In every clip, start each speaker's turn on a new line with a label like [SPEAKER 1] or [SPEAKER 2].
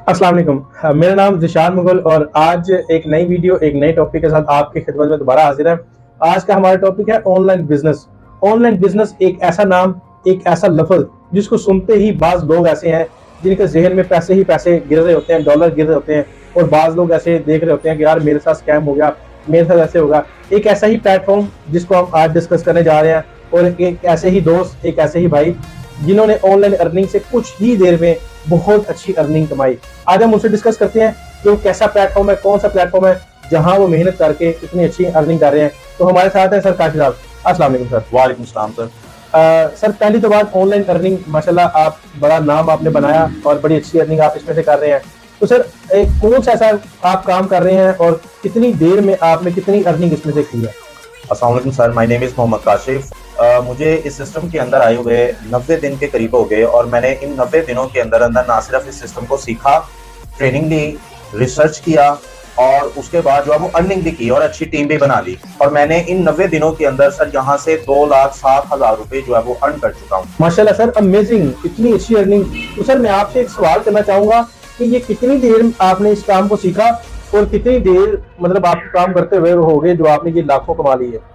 [SPEAKER 1] अस्सलाम वालेकुम। मेरा नाम ज़िशान मुगल और आज एक नई वीडियो एक नए टॉपिक के साथ आपकी खिदमत में दोबारा हाजिर है। आज का हमारा टॉपिक है ऑनलाइन बिजनेस। ऑनलाइन बिजनेस एक ऐसा नाम, एक ऐसा लफ्ज़ जिसको सुनते ही बाज़ लोग ऐसे हैं जिनके ज़हन में पैसे ही पैसे गिर रहे होते हैं, डॉलर गिर रहे होते हैं और बाज़ लोग ऐसे देख रहे होते हैं कि यार मेरे साथ स्कैम हो गया, मेरे साथ ऐसे होगा। एक ऐसा ही प्लेटफ़ॉर्म जिसको हम आज डिस्कस करने जा रहे हैं और एक ऐसे ही दोस्त, एक ऐसे ही भाई जिन्होंने ऑनलाइन अर्निंग से कुछ ही देर में बहुत अच्छी अर्निंग कमाई। आज हम उनसे डिस्कस करते हैं कि वो कैसा प्लेटफॉर्म है, कौन सा प्लेटफॉर्म है जहां वो मेहनत करके इतनी अच्छी अर्निंग कर रहे हैं। तो हमारे साथ है सर काशिफ साहब। अस्सलाम वालेकुम सर।
[SPEAKER 2] वालेकुम सलाम सर।
[SPEAKER 1] सर पहली तो बात, ऑनलाइन अर्निंग माशाल्लाह आप बड़ा नाम आपने बनाया और बड़ी अच्छी अर्निंग आप इसमें से कर रहे हैं। तो सर कौन सा ऐसा आप काम कर रहे हैं और कितनी देर में आपने कितनी अर्निंग इसमें से की है?
[SPEAKER 2] अस्सलाम वालेकुम sir, my name is Mohammad Kashif. मुझे इस सिस्टम के अंदर आए हुए 90 दिन के करीब हो गए और मैंने इन 90 दिनों के अंदर अंदर ना सिर्फ इस सिस्टम को सीखा, ट्रेनिंग ली, रिसर्च किया और उसके बाद जो है वो अर्निंग भी की और अच्छी टीम भी बना ली। और मैंने इन 90 दिनों के अंदर सर यहाँ से 2,07,000 रुपए जो है वो अर्न कर चुका हूँ।
[SPEAKER 1] माशाल्लाह सर, अमेजिंग, इतनी अच्छी अर्निंग। तो सर मैं आपसे एक सवाल करना चाहूंगा कि ये कितनी देर आपने इस काम को सीखा और कितनी देर मतलब आप काम करते हुए हो गए जो आपने ये लाखों कमा ली है?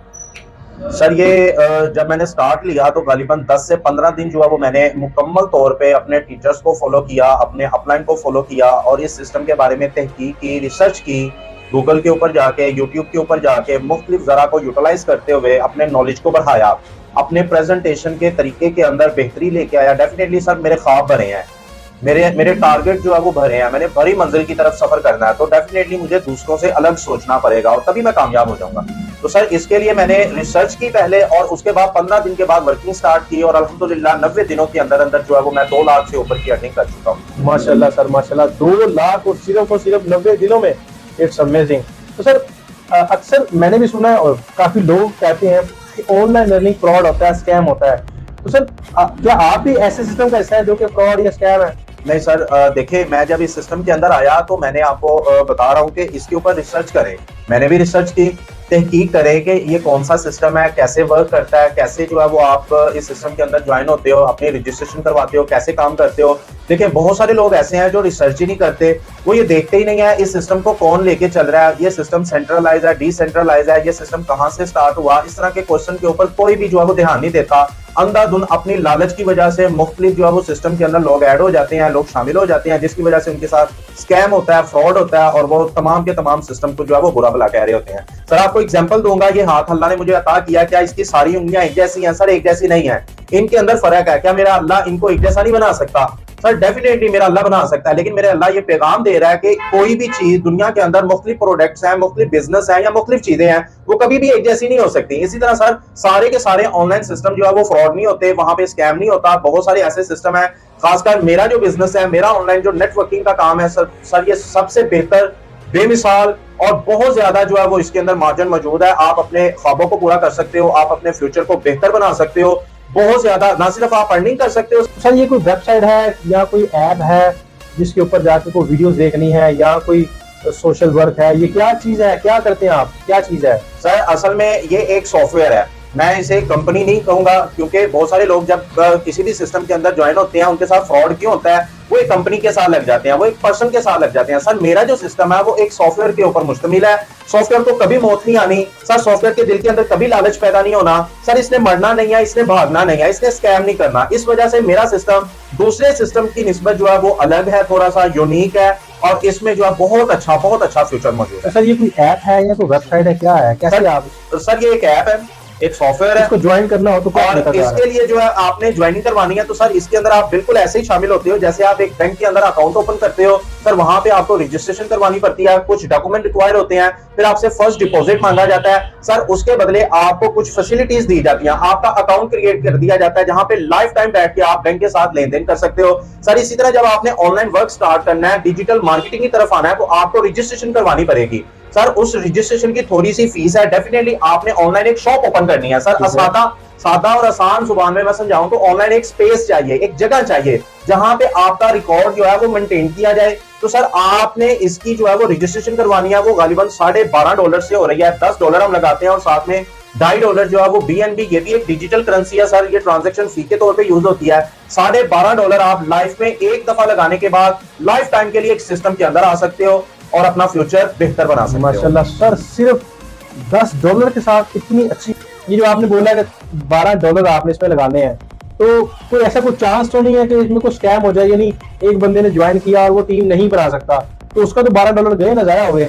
[SPEAKER 2] सर ये जब मैंने स्टार्ट लिया तो गालिबन 10 से 15 दिन जो है वो मैंने मुकम्मल तौर पे अपने टीचर्स को फॉलो किया, अपने अपलाइन को फॉलो किया और इस सिस्टम के बारे में तहकीक की, रिसर्च की, गूगल के ऊपर जाके, यूट्यूब के ऊपर जाके मुख्तलिफ ज़रा को यूटिलाइज करते हुए अपने नॉलेज को बढ़ाया, अपने प्रेजेंटेशन के तरीके के अंदर बेहतरी लेके आया। डेफिनेटली सर मेरे ख्वाब भरे हैं, मेरे टारगेट जो है वो भरे हैं, मैंने बड़ी मंजिल की तरफ सफर करना है, तो डेफिनेटली मुझे दूसरों से अलग सोचना पड़ेगा और तभी मैं कामयाब हो जाऊंगा। तो सर इसके लिए मैंने रिसर्च की पहले और उसके बाद 15 दिन के बाद वर्किंग स्टार्ट की और अल्हम्दुलिल्लाह 90 दिनों के अंदर अंदर जो है वो मैं 2 लाख से ऊपर की अर्निंग कर चुका हूँ।
[SPEAKER 1] माशाल्लाह सर, माशाल्लाह 2 लाख और सिर्फ 90 दिनों में। It's amazing. तो सर अक्सर मैंने भी सुना है और काफी लोग कहते हैं कि ऑनलाइन लर्निंग फ्रॉड होता है, स्कैम होता है। तो सर क्या आप भी ऐसे सिस्टम का हिस्सा है जो कि फ्रॉड या स्कैम है?
[SPEAKER 2] नहीं सर, देखिए मैं जब इस सिस्टम के अंदर आया तो मैंने आपको बता रहा हूँ कि इसके ऊपर रिसर्च करें, मैंने भी रिसर्च की, तहकीक करें कि ये कौन सा सिस्टम है, कैसे वर्क करता है, कैसे जो है वो आप इस सिस्टम के अंदर ज्वाइन होते हो, अपनी रजिस्ट्रेशन करवाते हो, कैसे काम करते हो। देखिए बहुत सारे लोग ऐसे हैं जो रिसर्च ही नहीं करते, वो ये देखते ही नहीं है इस सिस्टम को कौन लेके चल रहा है, ये सिस्टम सेंट्रलाइज है, डिसेंट्रलाइज है, ये सिस्टम कहाँ से स्टार्ट हुआ, इस तरह के क्वेश्चन के ऊपर कोई भी जो है वो ध्यान नहीं देता। अंधाधुन अपनी लालच की वजह से मुख्तलिफ जो है वो सिस्टम के अंदर लोग ऐड हो जाते हैं, लोग शामिल हो जाते हैं, जिसकी वजह से उनके साथ स्कैम होता है, फ्रॉड होता है और वो तमाम के तमाम सिस्टम को जो है वो बुरा भला कह रहे होते हैं। सर आपको एग्जांपल दूंगा, ये हाथ अल्लाह ने मुझे अता किया, क्या इसकी सारी उंगलियां एक जैसी हैं? सर एक जैसी नहीं है, इनके अंदर फर्क है। क्या मेरा अल्लाह इनको एक जैसा नहीं बना सकता? सर डेफिनेटली मेरा अल्लाह बना सकता है, लेकिन मेरे अल्लाह ये पैगाम दे रहा है कि कोई भी चीज दुनिया के अंदर मुख्तलिफ प्रोडक्ट्स हैं, मुख्तलिफ बिजनेस है या मुख्तलिफ चीजें हैं, वो कभी भी एक जैसी नहीं हो सकती। इसी तरह सर सारे के सारे ऑनलाइन सिस्टम जो है वो फ्रॉड नहीं होते, वहां पे स्कैम नहीं होता। बहुत सारे ऐसे सिस्टम है, खासकर मेरा जो बिजनेस है, मेरा ऑनलाइन जो नेटवर्किंग का काम है सर ये सबसे बेहतर, बेमिसाल और बहुत ज्यादा जो है वो इसके अंदर मार्जिन मौजूद है। आप अपने ख्वाबों को पूरा कर सकते हो, आप अपने फ्यूचर को बेहतर बना सकते हो, बहुत ज्यादा, ना सिर्फ आप अर्निंग कर सकते हो।
[SPEAKER 1] सर ये कोई वेबसाइट है या कोई ऐप है जिसके ऊपर जाकर कोई वीडियोस देखनी है या कोई सोशल वर्क है? ये क्या चीज है, क्या करते हैं आप, क्या चीज है?
[SPEAKER 2] सर असल में ये एक सॉफ्टवेयर है, मैं इसे कंपनी नहीं कहूंगा क्योंकि बहुत सारे लोग जब किसी भी सिस्टम के अंदर ज्वाइन होते हैं उनके साथ फ्रॉड क्यों होता है, वो एक कंपनी के साथ लग जाते हैं, वो एक पर्सन के साथ लग जाते हैं। सर मेरा जो सिस्टम है वो एक सॉफ्टवेयर के ऊपर मुश्तमिल है। सॉफ्टवेयर को कभी मौत नहीं आनी सर, सॉफ्टवेयर के दिल के अंदर कभी लालच पैदा नहीं होना सर, इसने मरना नहीं है, इसने भागना नहीं है, इसने स्कैम नहीं करना। इस वजह से मेरा सिस्टम दूसरे सिस्टम की निस्बत जो है वो अलग है, थोड़ा सा यूनिक है और इसमें जो है बहुत अच्छा फ्यूचर मौजूद है।
[SPEAKER 1] सर ये कोई ऐप है या कोई वेबसाइट है, क्या है, कैसे आप?
[SPEAKER 2] सर ये एक ऐप है, एक सॉफ्टवेयर है,
[SPEAKER 1] इसको ज्वाइन करना हो तो
[SPEAKER 2] और इसके लिए जो है आपने ज्वाइनिंग करवानी है तो सर इसके अंदर आप बिल्कुल ऐसे ही शामिल होते हो जैसे आप एक बैंक के अंदर अकाउंट ओपन करते हो। सर वहां पे आपको रजिस्ट्रेशन करवानी पड़ती है, कुछ डॉक्यूमेंट रिक्वायर होते हैं, फिर आपसे फर्स्ट डिपॉजिट मांगा जाता है। सर उसके बदले आपको कुछ फैसिलिटीज दी जाती हैं, आपका अकाउंट क्रिएट कर दिया जाता है जहां पे लाइफ टाइम बैठ के आप बैंक के साथ लेन देन कर सकते हो। सर इसी तरह जब आपने ऑनलाइन वर्क स्टार्ट करना है, डिजिटल मार्केटिंग की तरफ आना है तो आपको रजिस्ट्रेशन करवानी पड़ेगी। सर उस रजिस्ट्रेशन की थोड़ी सी फीस है, डेफिनेटली आपने ऑनलाइन एक शॉप ओपन करनी है। सर सादा और आसान जुबान में मैं समझाऊं तो ऑनलाइन एक स्पेस चाहिए, एक जगह चाहिए जहां पे आपका रिकॉर्ड जो है वो मेंटेन किया जाए। तो सर आपने इसकी जो है वो रजिस्ट्रेशन करवानी है, वो गालिबन $12.5 से हो रही है, $10 हम लगाते हैं और साथ में $2.5 जो है वो BNB, ये भी एक डिजिटल करेंसी है सर, ये ट्रांजैक्शन फी के तौर पे यूज होती है। $12.5 आप लाइफ में एक दफा लगाने के बाद लाइफ टाइम के लिए एक सिस्टम के अंदर आ सकते हो और अपना फ्यूचर बेहतर बना सकते हो।
[SPEAKER 1] माशाल्लाह सर, सिर्फ $10 के साथ इतनी अच्छी, ये जो आपने बोला है कि $12 आपने इसमें लगाने हैं, तो कोई ऐसा कोई चांस तो नहीं है कि इसमें कोई स्कैम हो जाए? यानी एक बंदे ने ज्वाइन किया और वो टीम नहीं बना सकता, तो उसका तो $12 गए ना, जाया हुए।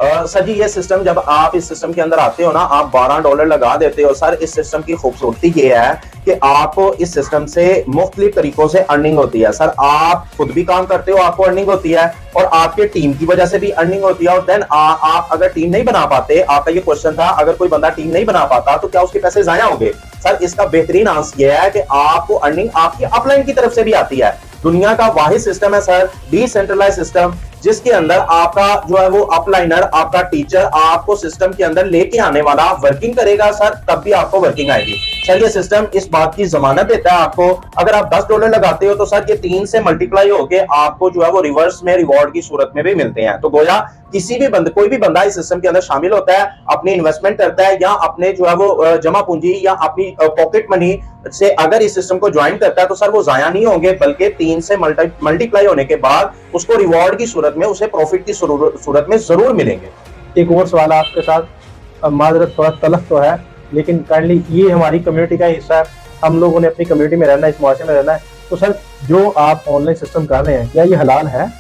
[SPEAKER 2] सर जी, ये सिस्टम जब आप इस सिस्टम के अंदर आते हो ना, आप $12 लगा देते हो सर। इस सिस्टम की खूबसूरती ये है कि आपको इस सिस्टम से मुख्तलिफ तरीकों से अर्निंग होती है सर। आप खुद भी काम करते हो, आपको अर्निंग होती है, और आपके टीम की वजह से भी अर्निंग होती है। और देन आप अगर टीम नहीं बना पाते, आपका ये क्वेश्चन था, अगर कोई बंदा टीम नहीं बना पाता तो क्या उसके पैसे जाया होंगे? सर इसका बेहतरीन आंसर ये है कि आपको अर्निंग आपकी अपलाइन की तरफ से भी आती है। दुनिया का वाहिद सिस्टम है सर, डिसेंट्रलाइज सिस्टम, जिसके अंदर आपका जो है वो अपलाइनर, आपका टीचर आपको सिस्टम के अंदर लेके आने वाला वर्किंग करेगा सर, तब भी आपको वर्किंग आएगी सर। ये सिस्टम इस बात की जमानत देता है आपको, अगर आप $10 लगाते हो तो सर ये 3 से मल्टीप्लाई होके आपको जो है वो रिवर्स में रिवॉर्ड की सूरत में भी मिलते हैं। तो गोया किसी भी बंद कोई भी बंदा इस सिस्टम के अंदर शामिल होता है, अपनी इन्वेस्टमेंट करता है या अपने जो है वो जमा पूंजी या अपनी पॉकेट मनी से अगर इस सिस्टम को ज्वाइन करता है, तो सर वो जाया नहीं होंगे, बल्कि 3 से मल्टीप्लाई होने के बाद उसको रिवॉर्ड की सूरत में, उसे प्रॉफिट की सूरत में जरूर मिलेंगे।
[SPEAKER 1] एक और सवाल आपके साथ, माजरत थोड़ा तलख तो है, लेकिन काइंडली, ये हमारी कम्युनिटी का हिस्सा है, हम लोगों ने अपनी कम्युनिटी में रहना है, इस मुआशरे में रहना है। तो सर जो आप ऑनलाइन सिस्टम कर रहे हैं, क्या ये हलाल है?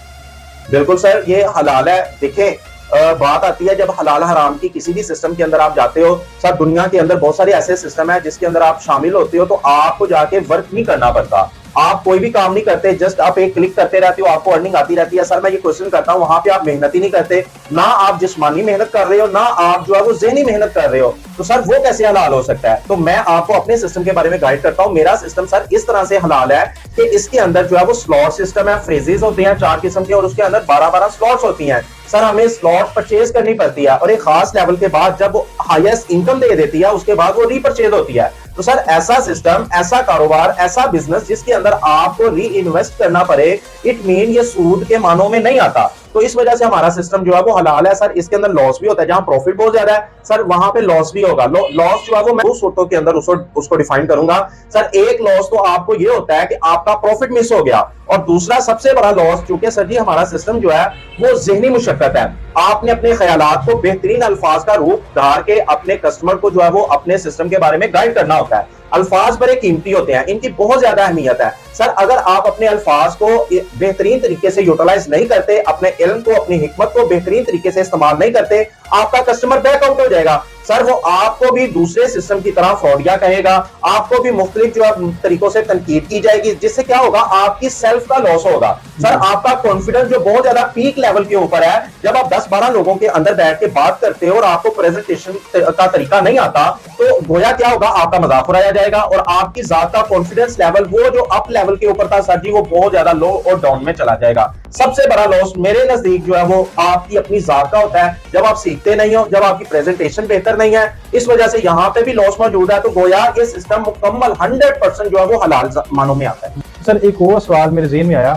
[SPEAKER 2] बिल्कुल सर, ये हलाल है। देखें, बात आती है जब हलाल हराम की, किसी भी सिस्टम के अंदर आप जाते हो सर, दुनिया के अंदर बहुत सारे ऐसे सिस्टम है जिसके अंदर आप शामिल होते हो तो आपको जाके वर्क नहीं करना पड़ता, आप कोई भी काम नहीं करते, जस्ट आप एक क्लिक करते रहते हो, आपको अर्निंग आती रहती है। सर मैं ये क्वेश्चन करता हूँ, वहां पे आप मेहनत ही नहीं करते, ना आप जिस्मानी मेहनत कर रहे हो, ना आप जो है वो ज़हनी मेहनत कर रहे हो, तो सर वो कैसे हलाल हो सकता है? तो मैं आपको अपने सिस्टम के बारे में गाइड करता हूँ। मेरा सिस्टम सर इस तरह से हलाल है कि इसके अंदर जो है वो स्लॉट सिस्टम है, फ्रेजेस होते हैं 4 किस्म के, और उसके अंदर 12-12 स्लॉट्स होती हैं सर। हमें स्लॉट परचेज करनी पड़ती है, और एक खास लेवल के बाद जब वो हाईएस्ट इनकम दे देती है, उसके बाद वो रीपरचेज होती है। तो सर ऐसा सिस्टम, ऐसा कारोबार, ऐसा बिजनेस जिसके अंदर आपको री इन्वेस्ट करना पड़े, इट मीन ये सूद के मानों में नहीं आता। तो इस वजह से हमारा सिस्टम जो है वो हलाल है सर। इसके अंदर लॉस भी होता है, जहां प्रॉफिट बहुत ज्यादा है सर वहां पे लॉस भी होगा। लॉस जो है वो मैं 2 सूरतों के अंदर उसको डिफाइन करूंगा सर। एक लॉस तो आपको ये होता है कि आपका प्रॉफिट मिस हो गया, और दूसरा सबसे बड़ा लॉस, चूंकि सर जी हमारा सिस्टम जो है वो ज़हनी मुशक्कत है। आपने अपने ख्यालात को बेहतरीन अल्फाज का रूप धार के अपने कस्टमर को जो है वो अपने सिस्टम के बारे में गाइड करना होता है। अल्फाज बड़े कीमती होते हैं, इनकी बहुत ज्यादा अहमियत है सर। अगर आप अपने अल्फाज को बेहतरीन तरीके से यूटिलाइज नहीं करते, अपने इल्म को, अपनी हिकमत को बेहतरीन तरीके से इस्तेमाल नहीं करते, आपका कस्टमर बैकआउट हो जाएगा सर। वो आपको भी दूसरे सिस्टम की तरह फ्रॉडिया कहेगा, आपको भी मुख्तलिफ जो है तरीकों से तनकीद की जाएगी, जिससे क्या होगा, आपकी सेल्फ का लॉस होगा सर। आपका कॉन्फिडेंस जो बहुत ज्यादा पीक लेवल के ऊपर है, जब आप 10-12 लोगों के अंदर बैठ के बात करते हो और आपको प्रेजेंटेशन का तरीका नहीं आता, तो गोया क्या होगा, आपका मजाक उड़ाया जाएगा, और आपकी जात का कॉन्फिडेंस लेवल वो जो अप लेवल के ऊपर था सर जी, वो बहुत ज्यादा लो और डाउन में चला जाएगा। सबसे बड़ा लॉस मेरे नजदीक जो है वो आपकी अपनी जात का होता है, जब आप सीखते नहीं हो, जब आपकी प्रेजेंटेशन बेहतर नहीं है, इस वजह से यहाँ पे भी लॉस मौजूद है। तो गोया ये सिस्टम मुकम्मल 100% जो है वो हलाल मानों में आता है।
[SPEAKER 1] सर एक और सवाल मेरे ज़हन में आया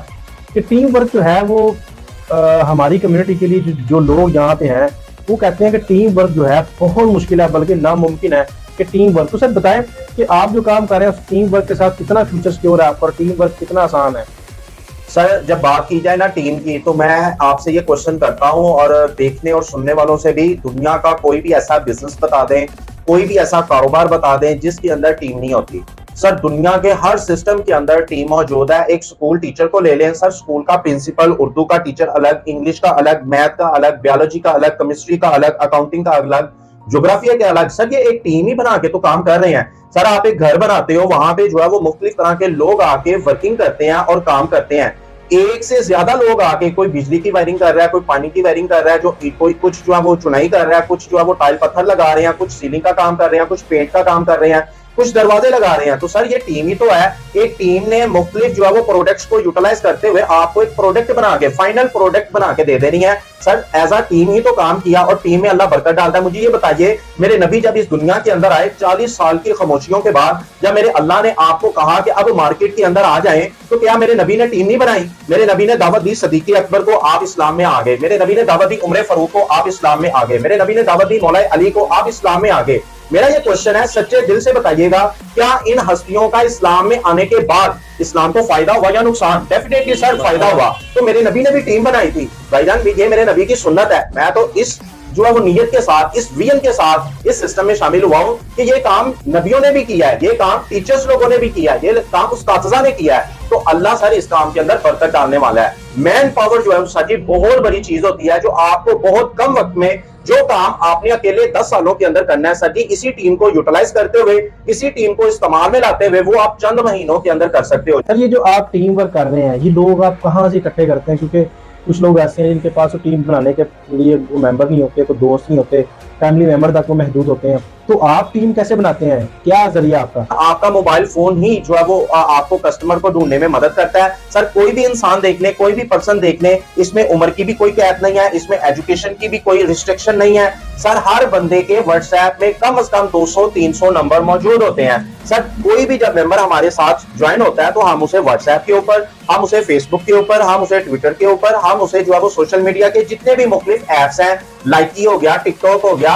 [SPEAKER 1] कि टीम वर्क जो है वो हमारी कम्युनिटी के लिए जो लोग यहाँ पे हैं, वो कहते हैं कि टीम वर्क जो है बहुत मुश्किल है, बल्कि नामुमकिन है कि टीम वर्क। तो सर बताएं कि आप जो काम कर रहे हैं उस टीम वर्क के साथ कितना फ्यूचर सिक्योर है आपका, और टीम वर्क कितना आसान है?
[SPEAKER 2] सर जब बात की जाए ना टीम की, तो मैं आपसे ये क्वेश्चन करता हूं, और देखने और सुनने वालों से भी, दुनिया का कोई भी ऐसा बिजनेस बता दें, कोई भी ऐसा कारोबार बता दें जिसके अंदर टीम नहीं होती। सर दुनिया के हर सिस्टम के अंदर टीम मौजूद है। एक स्कूल टीचर को ले लें सर, स्कूल का प्रिंसिपल, उर्दू का टीचर अलग, इंग्लिश का अलग, मैथ का अलग, बायोलॉजी का अलग, केमिस्ट्री का अलग, अकाउंटिंग का अलग, ज्योग्राफिया के अलग। सर ये एक टीम ही बना के तो काम कर रहे हैं सर। आप एक घर बनाते हो, वहां पे जो है वो मुख्तलिफ तरह के लोग आके वर्किंग करते हैं और काम करते हैं। एक से ज्यादा लोग आके, कोई बिजली की वायरिंग कर रहा है, कोई पानी की वायरिंग कर रहा है, कोई कुछ जो है वो चुनाई कर रहा है, कुछ जो है वो टाइल पत्थर लगा रहे हैं, कुछ सीलिंग का काम कर रहे हैं, कुछ पेंट का काम कर रहे हैं, कुछ दरवाजे लगा रहे हैं। तो सर ये टीम ही तो है। एक टीम ने मुख्तलिफ जो है वो प्रोडक्ट्स को यूटिलाइज करते हुए आपको एक प्रोडक्ट बना के, फाइनल प्रोडक्ट बना के दे देनी है सर। एज अ टीम ही तो काम किया, और टीम में अल्लाह बरकत डालता है। मुझे ये बताइए, मेरे नबी जब इस दुनिया के अंदर आए 40 साल की खामोशियों के बाद, जब मेरे अल्लाह ने आपको कहा कि अब मार्केट के अंदर आ जाएं, तो क्या मेरे नबी ने टीम नहीं बनाई? मेरे नबी ने दावत दी सदीक़ अकबर को, आप इस्लाम में आ गए। मेरे नबी ने दावत दी उमर फारूक को, आप इस्लाम में आ गए। मेरे नबी ने दावत दी मौला अली को, आप इस्लाम में आ गए। मेरा ये क्वेश्चन है, सच्चे दिल से बताइएगा, क्या इन हस्तियों का इस्लाम में आने के बाद इस्लाम को फायदा हुआ या नुकसान? डेफिनेटली सर फायदा हुआ। तो मेरे नबी ने भी टीम बनाई थी भाईजान, ये मेरे नबी की सुन्नत है। मैं तो इस जो है वो नीयत के साथ, इस विजन के साथ इस सिस्टम में शामिल हुआ हूं कि ये काम नबियों ने भी किया है, ये काम टीचर्स लोगों ने भी किया है, ये काम उस्ताज़ा ने किया है। तो अल्लाह सर इस काम के अंदर बरकत डालने वाला है। मैन पावर जो है सर बहुत बड़ी चीज होती है, जो आपको बहुत कम वक्त में जो काम आपने अकेले 10 सालों के अंदर करना है सर जी, इसी टीम को यूटिलाइज करते हुए, इसी टीम को इस्तेमाल में लाते हुए वो आप चंद महीनों के अंदर कर सकते हो।
[SPEAKER 1] सर ये जो आप टीम वर्क कर रहे हैं, ये लोग आप कहाँ से इकट्ठे करते हैं? क्योंकि कुछ लोग ऐसे हैं जिनके पास टीम बनाने के लिए वो मेंबर नहीं होते, कोई दोस्त नहीं होते, फैमिली मेंबर तक वो महदूद होते हैं। तो आप टीम कैसे बनाते हैं? क्या जरिया आपका?
[SPEAKER 2] आपका मोबाइल फोन ही जो है वो आपको कस्टमर को ढूंढने में मदद करता है सर। कोई भी इंसान देख ले, कोई भी पर्सन देख ले, इसमें उम्र की भी कोई कैद नहीं है, इसमें एजुकेशन की भी कोई रिस्ट्रिक्शन नहीं है सर। हर बंदे के व्हाट्सएप में कम से कम 200-300 नंबर मौजूद होते हैं सर। कोई भी जब मेंबर हमारे साथ ज्वाइन होता है तो हम उसे व्हाट्सएप के ऊपर, हम उसे फेसबुक के ऊपर, हम उसे ट्विटर के ऊपर, हम उसे जो है वो सोशल मीडिया के जितने भी मुख्तलिफ एप्स हैं, लाइकी हो गया, टिकटॉक हो गया,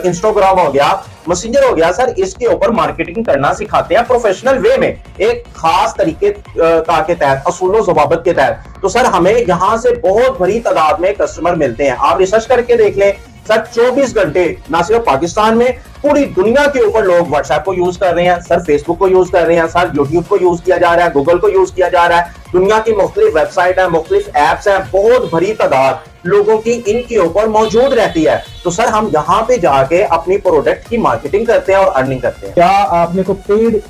[SPEAKER 2] इंस्टाग्राम हो गया, मैसेंजर हो गया सर, इसके ऊपर मार्केटिंग करना सिखाते हैं प्रोफेशनल वे में, एक खास तरीके के तहत, असूलों ज़वाबित के तहत। तो सर हमें यहाँ से बहुत बड़ी तादाद में कस्टमर मिलते हैं। आप रिसर्च करके देख लें सर, 24 घंटे ना सिर्फ पाकिस्तान में, पूरी दुनिया के ऊपर लोग व्हाट्सएप को यूज कर रहे हैं सर, फेसबुक को यूज कर रहे हैं सर, यूट्यूब को यूज किया जा रहा है, गूगल को यूज किया जा रहा है, दुनिया की मुख्तलिफ वेबसाइट है, मुख्तलिफ एप्स हैं, बहुत बड़ी तादाद लोगों की इनके ऊपर मौजूद रहती है। तो सर हम यहाँ पे जाके अपनी प्रोडक्ट की मार्केटिंग करते हैं और अर्निंग करते हैं।
[SPEAKER 1] क्या आपने कोई पेड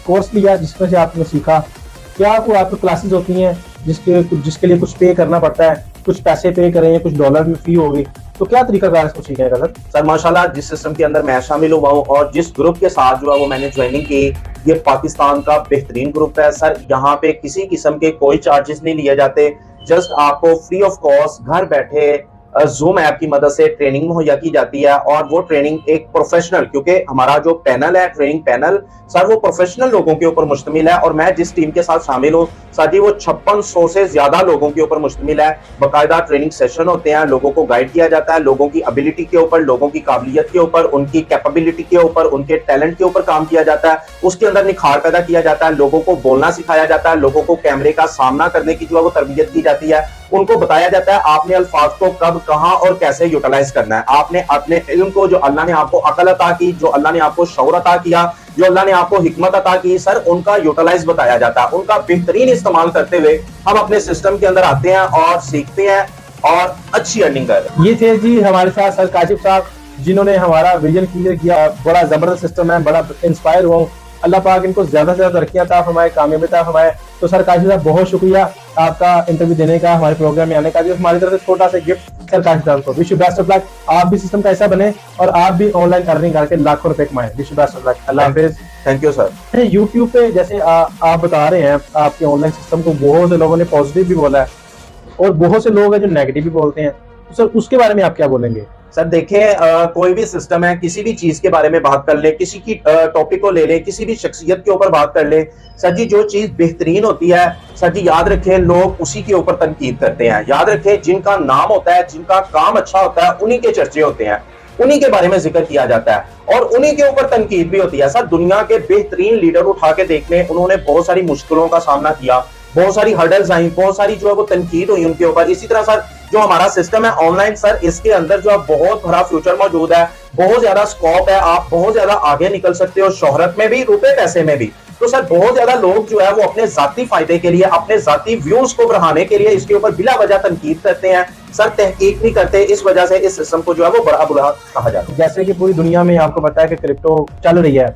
[SPEAKER 1] कोर्स लिया जिसमें से आपने सीखा? क्या कोई आपकी क्लासेस होती हैं जिसके लिए कुछ पे करना पड़ता है, कुछ पैसे पे करें, कुछ डॉलर में फी होगी? तो क्या तरीका कार इसको सीखने का?
[SPEAKER 2] सर माशाल्लाह जिस सिस्टम के अंदर मैं शामिल हुआ हूँ और जिस ग्रुप के साथ जो है वो मैंने ज्वाइनिंग की, ये पाकिस्तान का बेहतरीन ग्रुप है सर। यहाँ पे किसी किस्म के कोई चार्जेस नहीं लिए जाते, जस्ट आपको फ्री ऑफ कॉस्ट घर बैठे जूम ऐप की मदद से ट्रेनिंग मुहैया की जाती है। और वो ट्रेनिंग एक प्रोफेशनल, क्योंकि हमारा जो पैनल है, ट्रेनिंग पैनल सर, वो प्रोफेशनल लोगों के ऊपर मुश्तमिल है। और मैं जिस टीम के साथ शामिल हूँ सर जी, वो 5600 से ज्यादा लोगों के ऊपर मुश्तमिल है। बाकायदा ट्रेनिंग सेशन होते हैं, लोगों को गाइड किया जाता है, लोगों की एबिलिटी के ऊपर, लोगों की काबिलियत के ऊपर, उनकी कैपेबिलिटी के ऊपर, उनके टैलेंट के ऊपर काम किया जाता है। उसके अंदर निखार पैदा किया जाता है, लोगों को बोलना सिखाया जाता है, लोगों को कैमरे का सामना करने की जो है वो तरबियत की जाती है। उनको बताया जाता है आपने अल्फाज को कब, कहां और कैसे यूटिलाइज करना है। आपने अपने इल्म को, जो अल्लाह ने आपको अकल अता की, जो अल्लाह ने आपको शऊर अता किया, जो अल्लाह ने आपको हिकमत अता की सर, उनका यूटिलाइज बताया जाता है। उनका बेहतरीन इस्तेमाल करते हुए हम अपने सिस्टम के अंदर आते हैं और सीखते हैं और अच्छी अर्निंग कर रहे हैं।
[SPEAKER 1] ये थे जी हमारे साथ सर काशिफ साहब, जिन्होंने हमारा विजन क्लियर किया। बड़ा जबरदस्त सिस्टम है, बड़ा इंस्पायर हुआ हूँ। अल्लाह पाक इनको ज्यादा से ज्यादा तरक्कियां अता फरमाए, कामयाबी अता फरमाए। तो सर काशिफ साहब बहुत शुक्रिया आपका इंटरव्यू देने का, हमारे प्रोग्राम में आने का। हमारी तरफ से छोटा सा गिफ्ट सर काशिफ साहब को। Wish you best of luck. आप भी सिस्टम का ऐसा बने और आप भी ऑनलाइन अर्निंग करके लाखों रुपए कमाएं। Wish you best of luck. Allah Hafiz.
[SPEAKER 2] Thank you sir.
[SPEAKER 1] YouTube पे जैसे आप बता रहे हैं आपके ऑनलाइन सिस्टम को, बहुत से लोगों ने पॉजिटिव भी बोला है और बहुत से लोग हैं जो नेगेटिव भी बोलते हैं। तो सर उसके बारे में आप क्या बोलेंगे?
[SPEAKER 2] सर देखें, कोई भी सिस्टम है, किसी भी चीज के बारे में बात कर ले, किसी की टॉपिक को ले ले, किसी भी शख्सियत के ऊपर बात कर ले सर जी, जो चीज बेहतरीन होती है सर जी, याद रखें लोग उसी के ऊपर तनकीद करते हैं। याद रखें जिनका नाम होता है, जिनका काम अच्छा होता है, उन्हीं के चर्चे होते हैं, उन्हीं के बारे में जिक्र किया जाता है और उन्हीं के ऊपर तनकीद भी होती है। सर दुनिया के बेहतरीन लीडर उठा के देख लें, उन्होंने बहुत सारी मुश्किलों का सामना किया, बहुत सारी हर्डल्स आई, बहुत सारी जो है वो तनकीद हुई उनके ऊपर। इसी तरह सर जो हमारा सिस्टम है ऑनलाइन सर, इसके अंदर जो है बहुत बड़ा फ्यूचर मौजूद है, बहुत ज्यादा स्कोप है, आप बहुत ज्यादा आगे निकल सकते हो, शोहरत में भी, रुपए पैसे में भी। तो सर बहुत ज्यादा लोग जो है वो अपने जाती फायदे के लिए, अपने जाती व्यूज को बढ़ाने के लिए इसके ऊपर बिला वजह तनकीद करते हैं सर, तहकीक नहीं करते। इस वजह से इस सिस्टम को जो है वो बड़ा बुरा कहा जाता है।
[SPEAKER 1] जैसे कि पूरी दुनिया में आपको पता है कि क्रिप्टो चल रही है,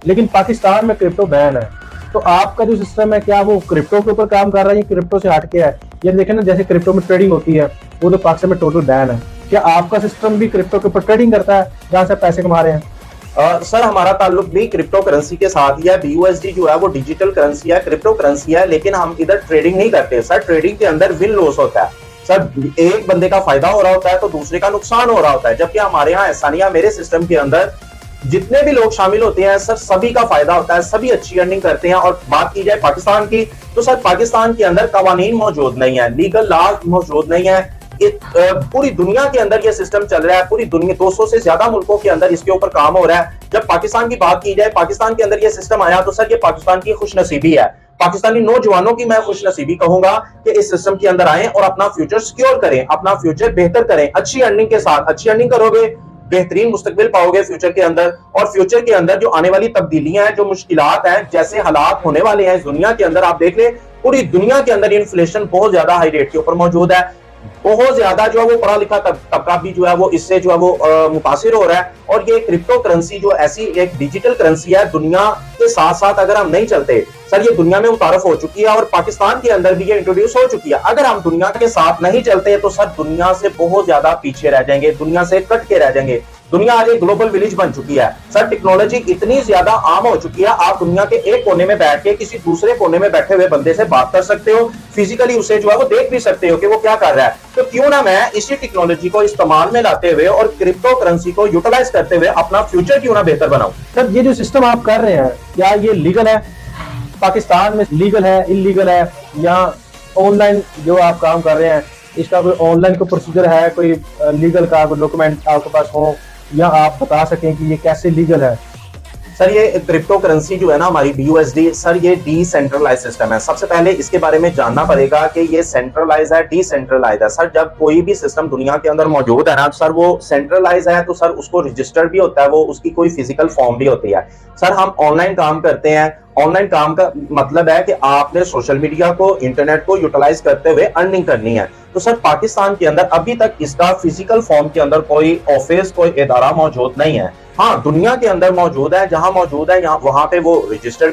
[SPEAKER 1] लेकिन पाकिस्तान में क्रिप्टो बैन है। तो आपका जो सिस्टम है, क्या वो क्रिप्टो के ऊपर काम कर रहा है या क्रिप्टो से हट के है? ये देखें ना, जैसे क्रिप्टो में ट्रेडिंग होती है, वो तो पाकिस्तान में टोटल बैन है। क्या आपका सिस्टम भी क्रिप्टो के ऊपर ट्रेडिंग करता है जहां से पैसे कमा रहे हैं?
[SPEAKER 2] सर हमारा ताल्लुक भी क्रिप्टो करेंसी के साथ ही है। BUSD जो है वो डिजिटल करेंसी है, क्रिप्टो करेंसी है, लेकिन हम इधर ट्रेडिंग नहीं करते सर। ट्रेडिंग के अंदर विन लॉस होता है सर, एक बंदे का फायदा हो रहा होता है तो दूसरे का नुकसान हो रहा होता है। जबकि हमारे यहाँ ऐसा नहीं है, मेरे सिस्टम के अंदर जितने भी लोग शामिल होते हैं सर, सभी का फायदा होता है, सभी अच्छी अर्निंग करते हैं। और बात की जाए पाकिस्तान की, तो सर पाकिस्तान के अंदर कवानीन मौजूद नहीं है, लीगल लॉ मौजूद नहीं है, पूरी दुनिया के अंदर ये सिस्टम चल रहा है, पूरी दुनिया 200 से ज्यादा मुल्कों के अंदर इसके ऊपर काम हो रहा है। जब पाकिस्तान की बात की जाए, पाकिस्तान के अंदर ये सिस्टम आया तो सर ये पाकिस्तान की खुशनसीबी है, पाकिस्तानी नौजवानों की मैं खुशनसीबी कहूंगा कि इस सिस्टम के अंदर आए और अपना फ्यूचर सिक्योर करें, अपना फ्यूचर बेहतर करें। अच्छी अर्निंग के साथ, अच्छी अर्निंग करोगे, बेहतरीन मुस्तकबिल पाओगे फ्यूचर के अंदर। और फ्यूचर के अंदर जो आने वाली तब्दीलियां हैं, जो मुश्किलात हैं, जैसे हालात होने वाले हैं इस दुनिया के अंदर, आप देख ले पूरी दुनिया के अंदर इन्फ्लेशन बहुत ज्यादा हाई रेट के ऊपर मौजूद है, बहुत ज्यादा जो है वो पढ़ा लिखा तबका भी जो है वो इससे जो है वो मुतासिर हो रहा है। और ये क्रिप्टो करेंसी जो ऐसी एक डिजिटल करेंसी है, दुनिया के साथ साथ अगर हम नहीं चलते सर, ये दुनिया में मुतारफ हो चुकी है और पाकिस्तान के अंदर भी ये इंट्रोड्यूस हो चुकी है। अगर हम दुनिया के साथ नहीं चलते तो सर दुनिया से बहुत ज्यादा पीछे रह जाएंगे, दुनिया से कट के रह जाएंगे। दुनिया आज एक ग्लोबल विलेज बन चुकी है सर, टेक्नोलॉजी इतनी ज्यादा आम हो चुकी है, आप दुनिया के एक कोने में बैठ के किसी दूसरे कोने में बैठे हुए बंदे से बात कर सकते हो, फिजिकली उसे जो है वो देख भी सकते हो कि वो क्या कर रहा है। तो क्यों ना मैं इसी टेक्नोलॉजी को इस्तेमाल में लाते हुए और क्रिप्टो करेंसी को यूटिलाइज करते हुए अपना फ्यूचर क्यों ना बेहतर बनाऊं।
[SPEAKER 1] सर ये जो सिस्टम आप कर रहे हैं, क्या ये लीगल है? पाकिस्तान में लीगल है, इलीगल है? या ऑनलाइन जो आप काम कर रहे हैं इसका कोई ऑनलाइन कोई प्रोसीजर है, कोई लीगल का कोई डॉक्यूमेंट आपके पास हो, या आप बता सकें कि ये कैसे लीगल है?
[SPEAKER 2] सर ये क्रिप्टो करेंसी जो है ना हमारी BUSD, सर ये डिसेंट्रलाइज सिस्टम है। सबसे पहले इसके बारे में जानना पड़ेगा कि ये सेंट्रलाइज है, डिसेंट्रलाइज है। सर जब कोई भी सिस्टम दुनिया के अंदर मौजूद है ना सर, वो सेंट्रलाइज है तो सर उसको रजिस्टर भी होता है, वो उसकी कोई फिजिकल फॉर्म भी होती है। सर हम ऑनलाइन काम करते हैं, ऑनलाइन काम का मतलब है कि आपने सोशल मीडिया को, इंटरनेट को यूटिलाइज करते हुए अर्निंग करनी है। तो सर पाकिस्तान के अंदर अभी तक इसका फिजिकल फॉर्म के अंदर कोई ऑफिस, कोई इदारा मौजूद नहीं है। हाँ दुनिया के अंदर मौजूद है, जहां मौजूद है यहाँ वहां पे वो रजिस्टर्ड